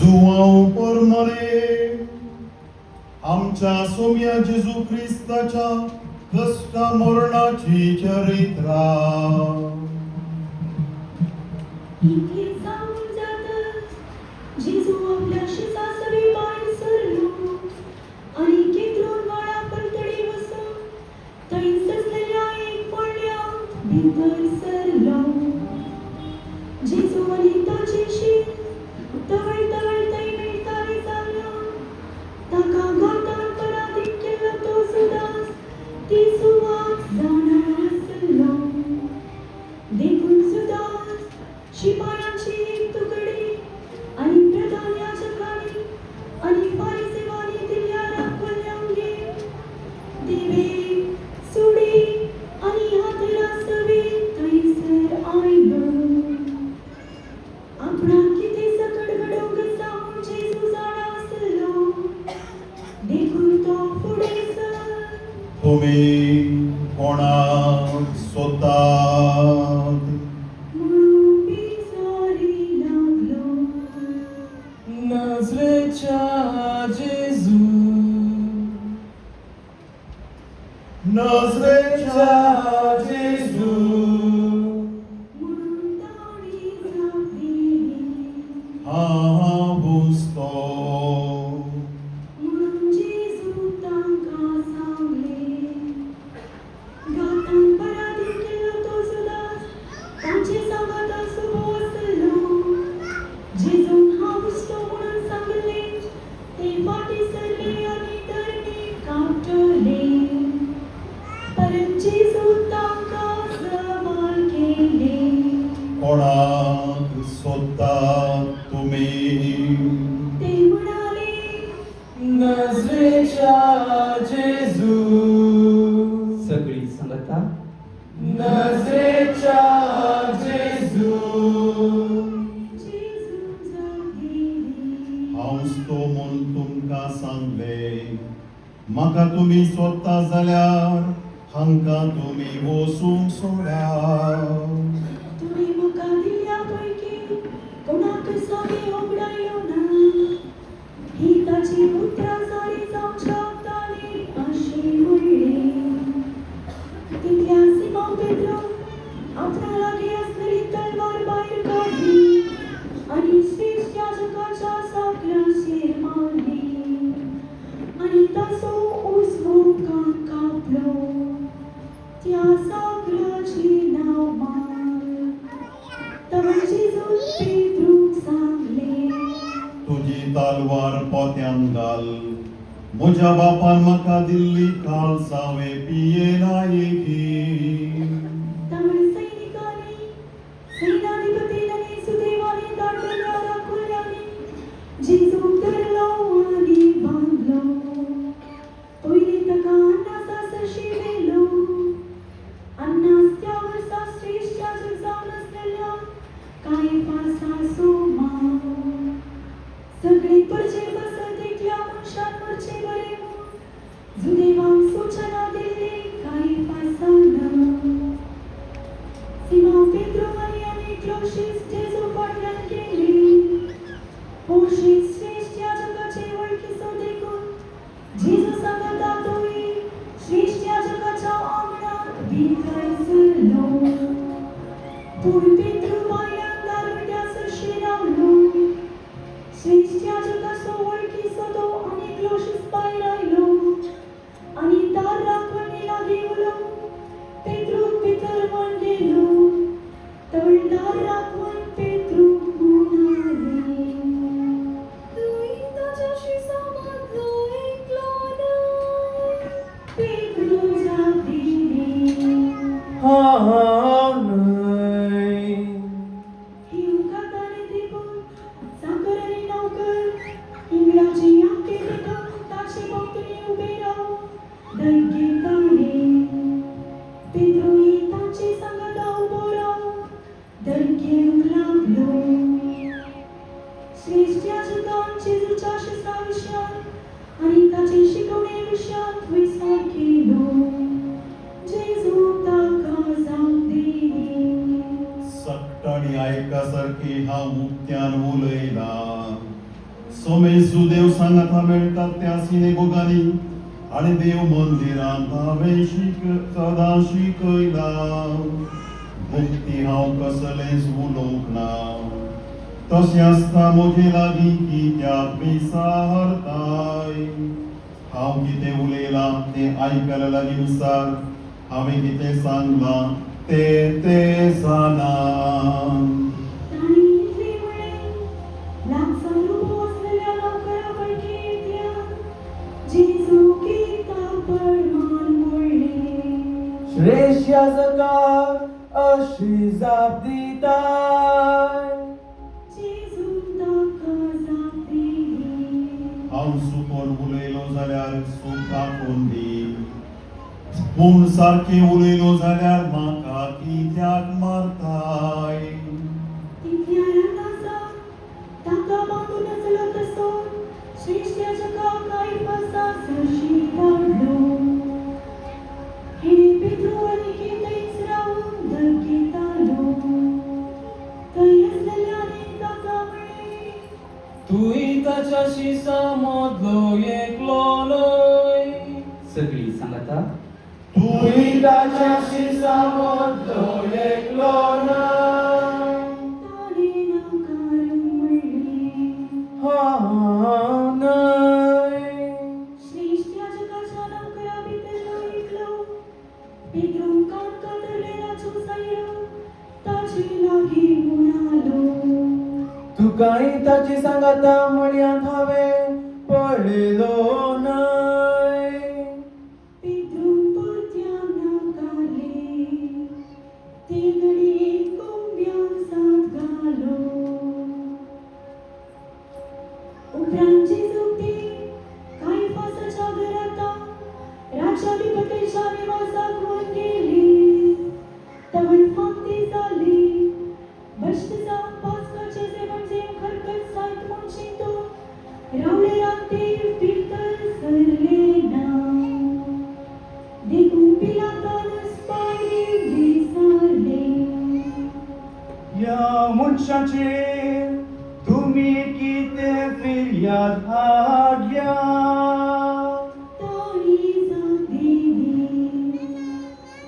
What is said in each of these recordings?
João por mare आमच्या सोम्या जेजू ख्रिस्ताच्या कष्ट मरणाची चरित्रा इथे सांगून जातं जेजू आपल्याशी सासरी पाय सरलो आणि केद्रोन वाडा पलतडी वसून थंय सजलेल्या एक पडल्या भितर सरलो जेजू आणि ताची शीर तवळ तवळ थंय मेळटाले जाल्लो ताका घातान पराधीन केल्लो तो सुदास ती सुवात जाणार आसलो देखून सुदास शिपायांची एक तुकडी आणि प्रधान याजकांनी आणि फारिसेवांनी दिल्ल्या राखवल्यांगे दिवे सुडी आणि हातरा सवेत थंयसर आयलो आपणाक कितें सकट घडोवंक सांगून जेजू जाणा आसलो देखून तो फुडें सर तुम्ही कोणाक सोदतात म्हणून विचारी लागलो नाझरेच्या जेजू नाझरेच्या जेजू म्हणून ताणी जाप दिली हांवूच तो म्हणून जेजू तांकां सांगले घातान पराधीन केल्लो तो सुदास तांचे सांगात आसुबो आसलो जेजून हांवूच तो म्हणून सांगले ते फाटीं सरले आनी धर्मी कावटले परत जेजू तांकां सवाल केले कोणाक सोदतात तुम्ही ते म्हणाले नाझरेच्या जेजू सगळी सांगता नाझरेच्या जेजू जेजू जाप दिली हांवूच तो म्हूण तुमकां सांगले म्हाका तुमी सोदता जाल्यार हांकां तुमी वचूंक सोडा तुम्ही म्हाका दिल्ल्या पैकी कोणाक सामी उगडायलो ना ही ताची पुत्रा सारी जावच्या ताली अशी म्हणली तितल्या सिमोन पेद्रो आपणा लागीं आसलेली तलवार भायर काडली आनी श्रेष्ठ याजकाच्या साकराचेर मारली आनी ताचो उसवो कापलो त्या साकराची नांव मार तवळ जेजून पेद्रूक सांगले तुजी तालवार पोत्यान घाल म्हज्या बापान म्हाका दिल्ली काळसावे पियेना एकी तवळ सैनिकांनी सेनाधिपतीन आनी सुदैवानी धाडलेल्या राखुल्यांनी जेजूक धरलो आनी बांदलो पयलीं ताका अन्नासा शिवेलो अन्नास त्या वर्सा श्रेष्ठ याजक जावन आसलेल्या कायफासाचो माव सगळे परचे बसत एकल्या मनशान मरचे बरे म्हूण जुदेवांक सूचना दिल्ली कायफासान सिमोन पेद्रो आनी आनीक लोक शिस्त जेजू फाटल्यान गेले पोशीत श्रेष्ठ याजकाचे वळखीचो देखून जेजू सांगता तोय श्रेष्ठ याजकाच्या आंगणात भितर सरलो पूण पेद्रो भायल्यान दारवट्यासर शिरावलो श्रेष्ठ याजकाचो वळखीचो तो आनीक लोक शिस्त भायर आयलो आनी दार राखवणी लागीं उलो पेद्रूक भितर व्हरून गेलो तवळ दार राखवण पेद्रूक म्हणाले तुवें ताच्याशी समजलो एकलो ना पेद्रू जाप दिली हांव न्हय ही उकाताले देखून साकर आनी नौकर इंगळाची आंखे देखून ताचे भोंवतणी उबे रावन दणके पेद्रूय ताचे सांगता उबो रावन दणकेक लागलो श्रेष्ठ याजकान जेजूच्या शिस्ता विशयान आनी ताचे शिकवणे विशयान विचार केलो जेजू ताका जाप दिली सक्ताणी आयका सारखी हांव मुक्त्यान उलयला सोमे सुदेव सांगाता मेळटात त्या सिनेगोगांनी आणि देव मंदिरांत हांवें सदां शिकयला भक्ती हांव कसलेंच उलोवंक ना तशें आसता म्हजे लागीं कित्याक विसारताय हांव कितें उलयलां तें आयकल्या लागींनुसार हांवें कितें सांगलां तें जाना ताणी इतले वेळेर लागसार उबो आसलेल्या नोकरापैकी एकल्यान जेजू गिता पडून म्हणलें, श्रेष्ठ याजकाक अशी जाप दिताय. जेजून ताका जाप दिली, हांव चुकोन उलयलो जाल्यार चूक दाखोवन दी पूण सारकें उलयलो जाल्यार म्हाका कित्याक मारताय तितल्या रानासार ताका बांदून आसलो तसो श्रेष्ठ याजकाक कायफासा सरशी धाडलो. हेणे पेद्रू आनी थंयच रावन दरकेतालो. थंय आसलेल्या आनीक ताका म्हणलें, तूय ताच्याशी समजलो एकलो न्हय. सगळी सांगता तूय ताच्याशी समजलो एकलो न्हय. ताणें नाकारून म्हणलें, न्हय. श्रेष्ठ याजकाच्या नोकरा भितरलो एकलो पेद्रून कान कातरलेलाचो सायरो ताचे लागीं म्हणालो, तुकाय ताची सांगाता म्हळ्यार हांवें पळयलो न्हय. पेद्रून परत्यान नाकारले. ते घडये कोंब्याक साद घालो. उपरांत जेजू ते कायफासाच्या घरांत राजाधिपतीच्या निवासाक व्हरून गेले. तवण फांती जाली. बश्ट जावन पास्काचें जेवण जेवन खरखत सात म्हूण चिंतून रावलेल्यान ते भितर सरले ना. देखून पिलातानच पांय विसारले. या मनशाचेर तुमी कितें फिर्याद हाडल्या. ताणी जाप दिली,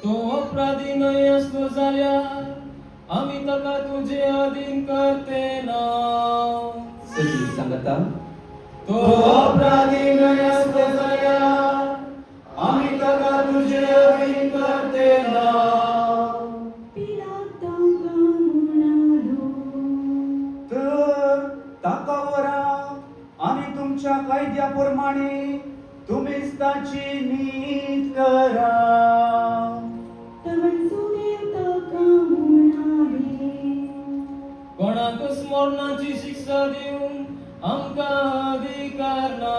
तो अपराधी न्हय आसलो जाल्यार आमी ताका तुजे अधीन करते ना. सगळी सांगता तो अपराधी न्हय आसलो जाल्यार आमी ताका तुजे अधीन करते ना. पिलात ताका म्हणालो, तर ताका व्हरा आनी तुमच्या कायद्या प्रमाणे तुमीच ताची नीत करा. तवण सुदेव ताका म्हणाले, कोणाकच मरणाची शिक्षा दिवन आमकां अधिकार ना.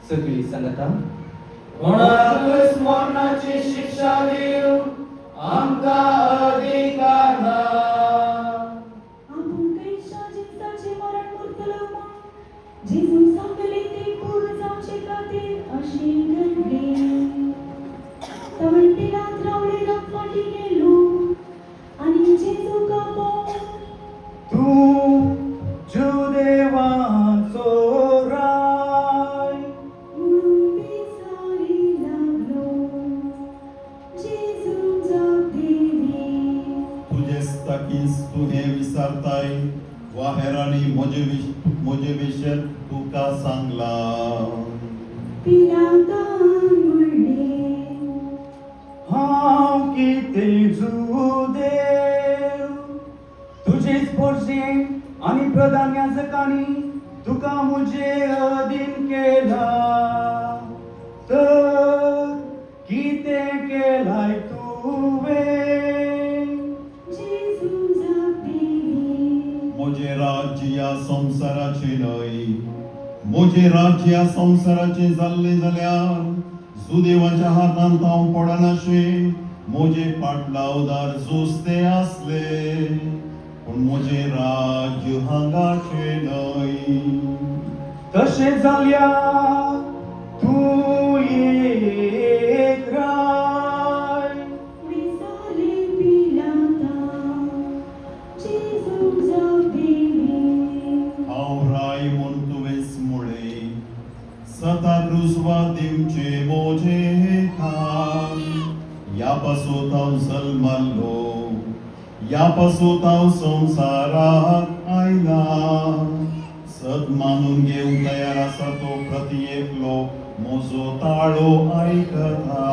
सगळी सांगता कोणाकच मरणाची शिक्षा दिवन आमकां अधिकार ना. आपूण कैशा जिंसाचें मरण मरतलो म्हूण जेजून सांगले ते पूर्ण जावचे खातीर अशें घडलें. तवण पिलात रावलेला फाटीं गेलो आनी जेजू कापो तूं जुदेवाचो राय. म्हणून बेसारी लागलो. जेजून जाप दिली, तुजेच ताकीच तूं हें विसारताय वा हेरांनी म्हजे विशय तुका सांगलां पिलातान म्हणलें, हांव कितें जुदेव तुजेच पोरजें आनी प्रधान याजकांनी तुका म्हजे अधीन केला. तर कितें केलाय तुवें. जेजून जाप दिली, म्हजें राज्य ह्या संवसाराचें न्हय म्हजें राज्य ह्या संवसाराचें जाल्लें जाल्यार सुदेवाच्या हातांत हांव पडनाशें म्हजे पाटलावदार जुस्ते आसले पूण म्हजें राज्य हांगाचें न्हय. तशें जाल्यार तूं एक राय. विसाले पिलाता. जेजून जाप दिली, हांव राय दिवचे मोजे खान यापासून हांव जल्मल्लो यापासून हांव संसाराक आयला सत मानून घेवंक तयार आसा तो प्रति एकलो म्हजो ताळो आयकता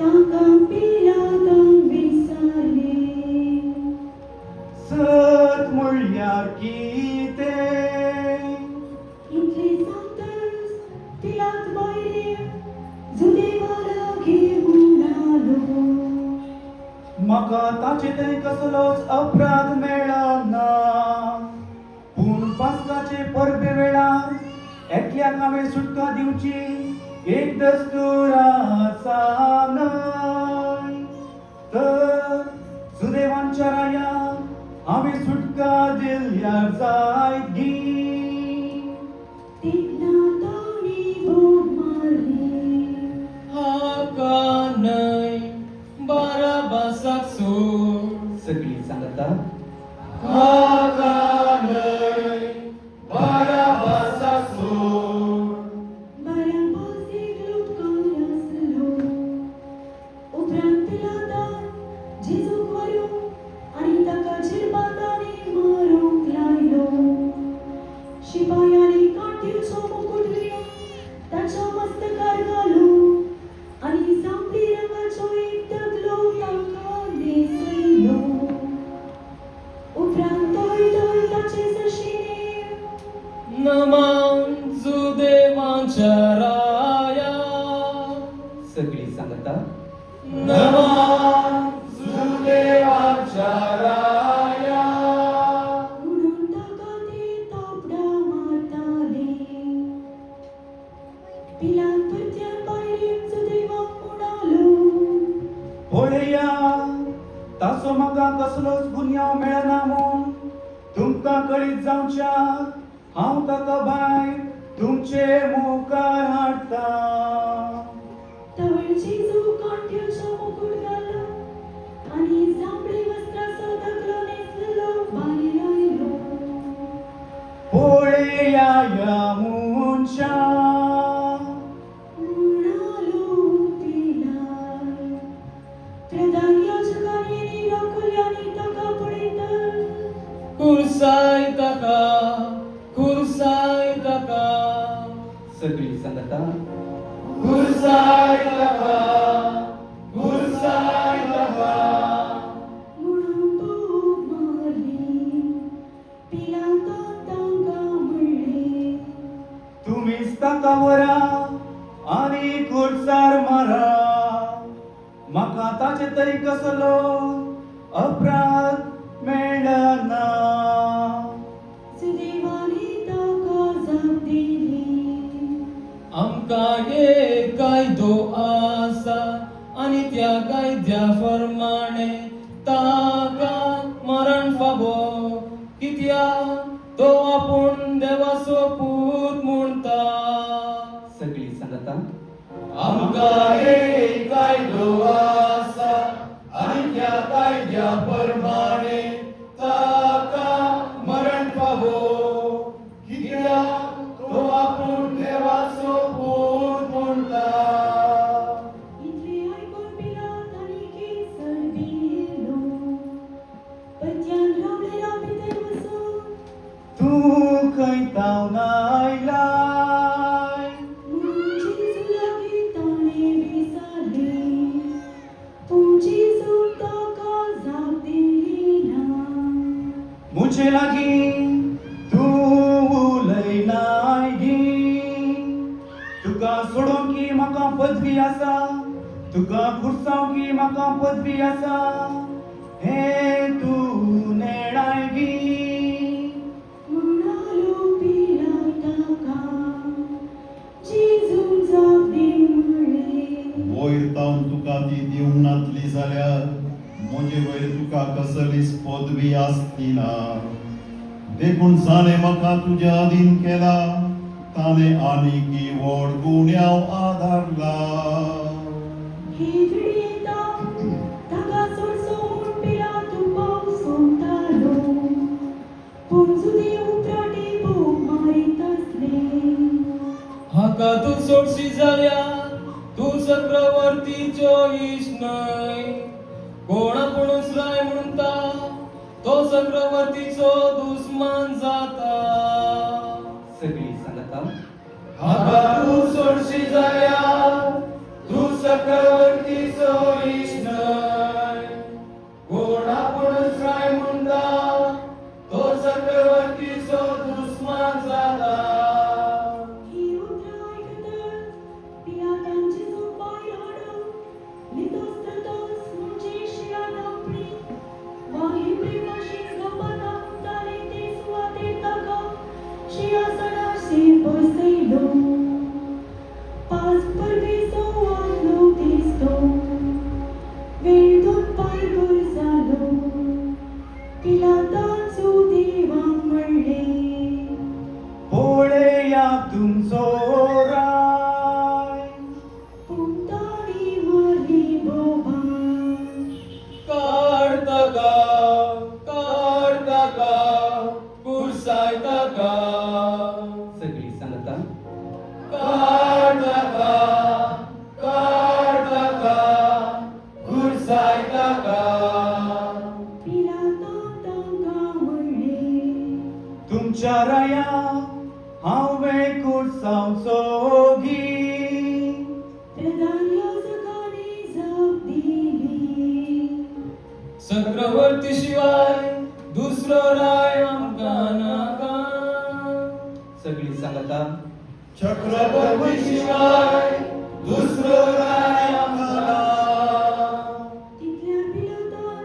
ताका पिलादान विसारले सत म्हणल्यार कितें इतले सांगतच पिलात भायले जुदेवाला घेऊन आलो म्हाका ताचे थंय कसलोच अपराध मेळना पूण पासकाचे परबे वेळार एकल्याक हांवें सुटका दिवची एक दस्तूर आसा न्हय तर सुदैवांच्या राया हांवें सुटका दिल्यार जायगी तेन्ना ताणी भोग मारली हाका न्हय बाराबासाक सोड सगळी सांगता हाका न्हय बाराबासाक सोड बाराबास एक लुटकार आसलो उपरांत पिलादान जेजूक व्हरून आनी ताका जिरबादांनी मारूंक लायलो शिपायांनी कांट्योचो मुकुट घेवन ताच्या मस्तकार घालून आनी जांबळी रंगाचो एक दगलो ताका न्हेसयलो उपरांत धोय ताचे जशीने नमान जुदेवांच्या राया सगळी सांगता नमान जुदेवांच्या राया म्हणून ताका ते तापडा मारताले पिलात परत्यान भायर जुदेवाक म्हणालो पळया ताचो म्हाका कसलोच गुन्यांव मेळना म्हूण तुमकां कळीत जावच्या हांव ताका भायर तुमचे मुखार हाडटा तवळ जेजू कांट्योचो मुकुट घालो आनी जांबळी वस्त्राचो दगलो न्हेसलेलो भायर आयलो पळया ह्या मनशा म्हणालो पिलात प्रधान याजकांनी राखुल्यांनी ताका पळयतच कुर्साय ताका सगळी सांगता कुर्साय ताका म्हणून भोग मारली पिलातान तांकां म्हणलें तुम्हीच ताका व्हरा आनी खुर्सार मारा म्हाका ताचे तरी कसलो अपराध मेळना सुदैवानी ताका जाप दिली आमकां एक कायदो आसा आनी त्या कायद्या प्रमाणे ताका मरण फावो कित्याक तो आपूण देवाचो पूत म्हणटा सगळी सांगता आमकां एक कायदो आसा आनी त्या कायद्या प्रमाणे ताका मरण फावो कित्याक तो आपूण देवाचो पूत म्हणटा इतले आयकून पिलात आनी केसर भियेलो परत्यान रावलेल्या भितर वचून तूं खंय तावन आयलाय म्हणून जेजू लागीं ताणें विचारलें पूण जेजू ताका जाप दिली ना मुझे लागीं तूं उलयनाय गी तुका सोडूंक की म्हाका पदवी आसा तुका खुर्सांवकी म्हाका पदवी आसा हे तूं नेणाय गी म्हणालो पिलात ताका जेजू जाप दी म्हणलें वयर तावन तुका ती दिवंक नातली जाल्यार म्हजे वयर तुका कसलीच पदवी आसली ना देखून जाणें म्हाका तुज्या अधीन केला ताणें आनीकी व्हड गुन्यांव आदारला हे घडयेता ताका सोडचो म्हूण पिलात उपाव सोंतालो पूण जुदे उपराटे भोग मारीत आसले हा म्हाका तू सोडशी जाल्यार तू चक्रवर्तीचो इश न्हय. कोण आपुणूच राय म्हणटा तो चक्रवर्तीचो दुस्मान जाता. सगळी सांगता. म्हाका तू सोडशी जाल्यार तू चक्रवर्तीचो इश न्हय. कोण आपुणूच राय म्हणटा तो चक्रवर्तीचो दुस्मान जाता. ही उतरां आयकतच पिलातांची चूक भायर हाडून लितोस म्हणजे शिरान आपली वा हिब्रू भाशेन गप्पांना म्हणटाले ते सुवातेर ताका सिंहासनाचेर बसयलो. पांच परदेसो वाजलो दिसतो वेळ दोन पायभर जालो. पिलातांचो देवाक म्हणलें पळया तुमचो राय. पूण ताणी मारली बोबां. काढ ताका कुर्साय ताका. सगळी सांगता. काढ ताका कुर्साय ताका. पिलातान तांकां म्हणलें तुमच्या राया हांवें कुर्सांवचो घी. प्रधान याजकांनी जाप दिली चक्रवर्ती शिवाय दुसरो राय आमकां नाका. सगळी सांगता. चक्रवर्ती शिवाय दुसरो राय आमकां नाका. तितल्यार पिलातान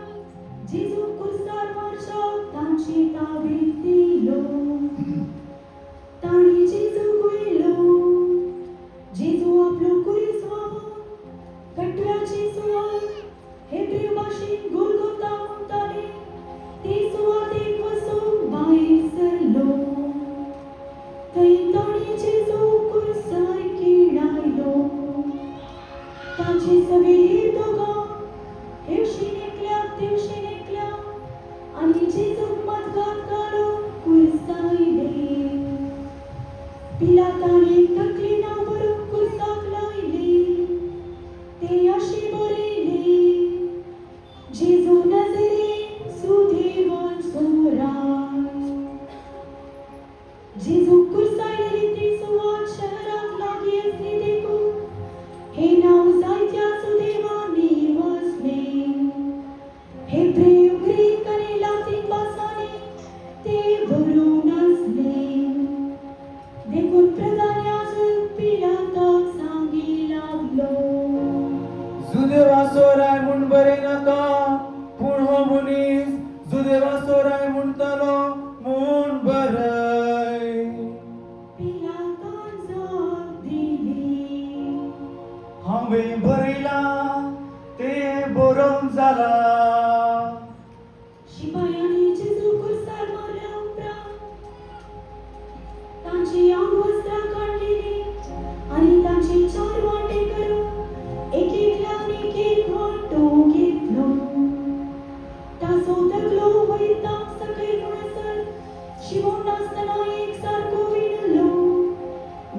जेजू कुर्सार मारशाक तांचे ताब्यांत दिलो. ताणी जेजूक वयलो. जेजू आपलो कुरीस व्हांवून कटव्याची सुवात हेब्रू भाशेन गोलगोथा म्हणटाले ते सुवातेक वचून भायर सरलो. थंय ताणी जेजू कुर्सार किडायलो. तांचे सगळे दोगां हेवशेन एकल्याक तेवशेन एकल्याक आनी जेजूक मजगत घालून कुर्सायले. पिलातान एक तकली नांव बरोवन कुर्साक लायली. ते अशें बरयलें जेजू नजरेन सुदैवाचो राय. जेजू कुर्सायलेली ती सुवात शहराक लागीं आसली देखून हे नांव जायत्या सुदैवांनी वाचलें. हेब्रू, ग्रीक आनी लातीन भासांनी ते बरोवन आसलें. देखून प्रधान याजक पिलाताक सांगी लागलो जुदेवाचो राय म्हूण बरें नाका, पूण हो मनीस जुदेवाचो राय म्हणटालो म्हूण बरय. पिलातान जाप दिली हांवें बरयलां तें बरोवन जालां. शिपायांनी जेजू कुर्सार मारल्या उपरांत तांची अंगवस्त्रां काडलेली आनी तांचे 4 वांटे करून एकेकल्यान एक वांटो घेतलो. ताचो दगलो वयता सकयल म्हणसर शिवून नासतना एक सारको विणलो.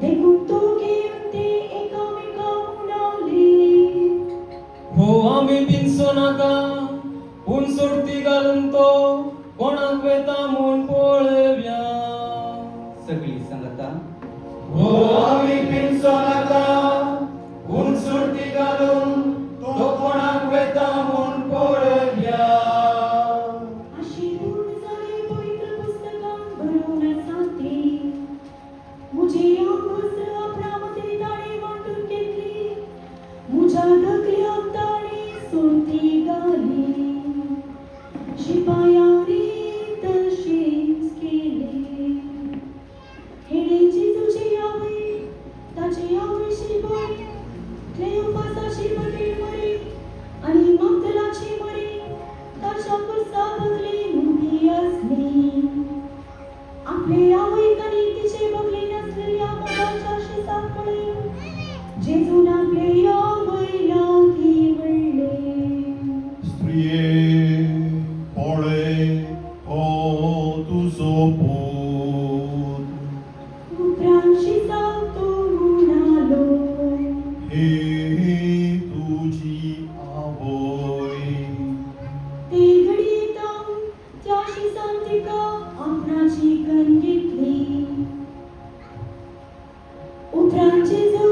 देखून तो घेवन ते एकामेकांक म्हणाले हो आमी पिंचो नाका, पूण सोडती घालून तो कोणाक वेता म्हूण पळयव्या. सगळी सांगता. हो आमी पिंचो नाका, पूण सोडती घालून तो कोणाक वेता म्हूण पळयव्या. अशी पूर्ण जाली पवित्र पुस्तकांत बरोवन आसा ती. मुझे अंगवस्त्र आपणा मदीं ताणें वांटून घेतली. म्हज्या दगल्याक ताणें सोडती घाली. शिपायांनी तशेंच केलें. हेडे जेजूचे आवय, ताचे आवयची भयण, क्लेओपासाची भगीण मरी आनी मग्दलाची मरी ताच्या कुर्सा बगलेन उबी आसली. आपले आवयक आनी तिचे बगलेन आसलेल्या मोगाच्या शिसाक पळोवन जेजून आपले आवय लागीं म्हणलें स्त्रिये पळे हो तुजो पूत. उपरांत शिसाक तो अशी सांतिका आपणाची कण घेतली. उपरांत जेजू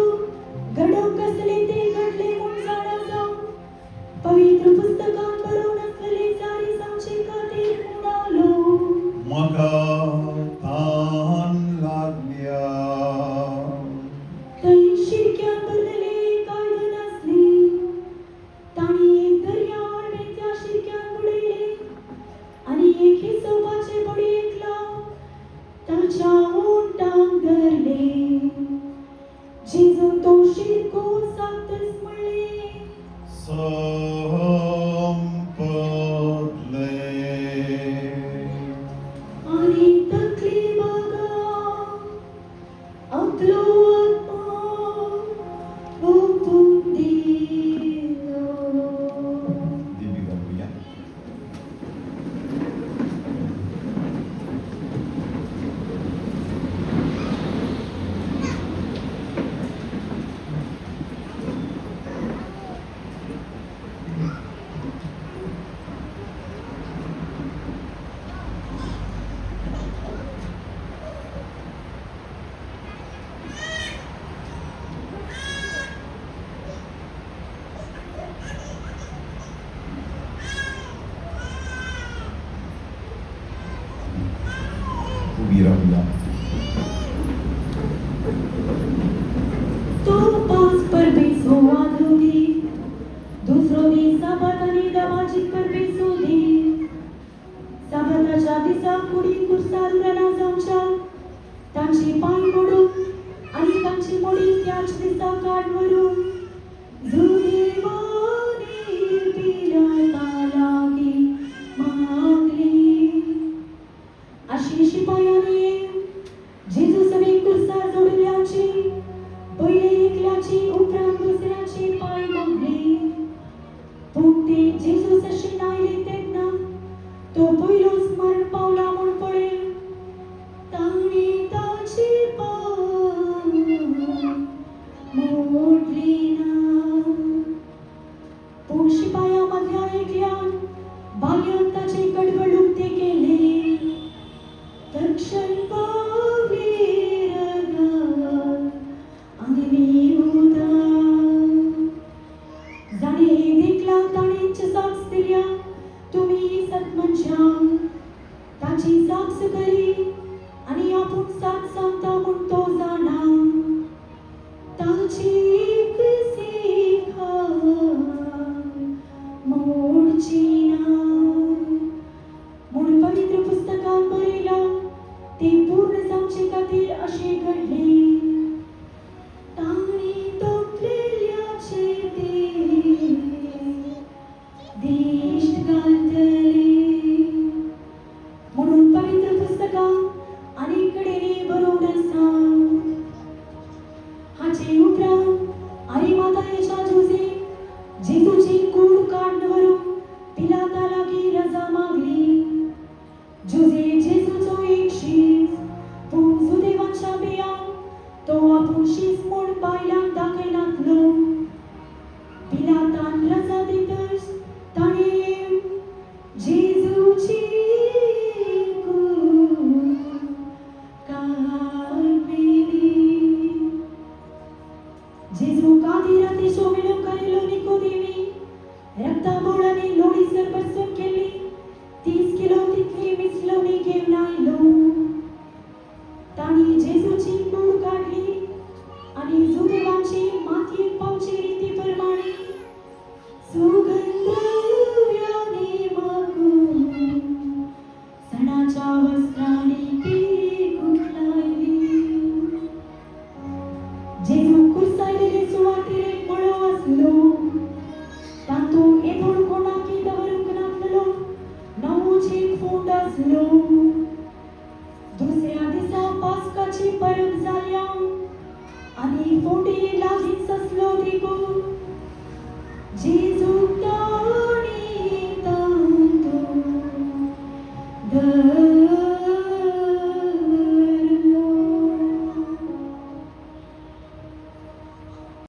घडोवंक कसले ते घडले म्हूण जाणा जावन पवित्र पुस्तकांत बरोवन आसलेले सारी सांगचे खातीर म्हणालो. म्हाका तान लागल्या. थंय शिरक्यान भरलेले काळदन आसली. तांणी एक दर्यार त्या शिरक्यान बुडयले आनी एक हिसोपाचे बडयेक लावन ताच्या ओंटाक धरले. जेजून तो शिरको सागतच म्हणले, संपले. आनी तकली बगा आपलो आत्मा ओपून दिलो. देवी घालूया. उभी राहूया. तो पाच परबेसो आदलो दीस, दुसरो दीस साबात आनी दमाजीक परबेसो दीस. साबाताच्या दिसा कुडीन कुर्सार रानां जावच्या, तांची पांय मोडून आनी तांची मोडी त्याच दिसा काड व्हरून जुदेवानी पिराता लागी मागली. अशी शिपायाने जेजू सगळी कुर्सार जोडल्याची, पहिले एकल्याची उपरांत दुसऱ्याची पाय मोडली. पूण ते जेजू जशे नायले तेन्ना तो पयलोच मरण पावला म्हूण पळय. तांणी ताची पाय मोडली ना. पूण शिपाया मदल्या एकल्यान भाग्यान ताचे कडवड उक्ते केले. तक्षण पावली रगत आनी बेहुदा. जाणे हे देखला ताणेंच साक्ष दिल्या, तुमी सत्मनशां ताची साक्ष करी आनी आपूण साक्ष सांगता म्हूण तो जाणा. ताची एकसी खाय मोडची ना म्हूण पवित्र पुस्तकांत बरयला. ते पूर्ण जावचे खातीर अशें घडले. तांणी तोपलेल्याचे दिश्ट घालतले म्हणून पवित्र पुस्तकांत आनी कडेन बरोवन आसा. हाचे उपरांत आरिमाथायेच्या जुजे जेजूची कूड काडून व्हरून पिलाता लागीं रजा मागली. जुजे जेजूचो एक शीस, पूण सुदैवाच्या बेयान तो आपूण शीस म्हूण बायलांक दाखयनासलो. पिलातान रजा दितच ताणें जेजूची कूड काडली. जेजू कादिरातीचो मिळूंक आयलो निकोदेमी रक्ताबोळ आनी लोडीसर बसून केल्ली 30 किलो तितली मिसळवणी घेवन आयलो. तांणी जेजूची कूड काडली आनी जुदेवाची मातयेक पावचे रिती प्रमाणे सुगंध द्रव्यानी मागून सणाच्या वस्त्रांनी ती गुंथलायली. जेजू कुर्सायलेले सुवातेर एक मळो आसलो. तातूंत येदोळ कोणाकी दवरूंक नासलो नवोच एक फोंड आसलो. दुसऱ्या दिसा पास्काची परब जाल्या आनी फोंडी लागींच आसलो देखून जेजूक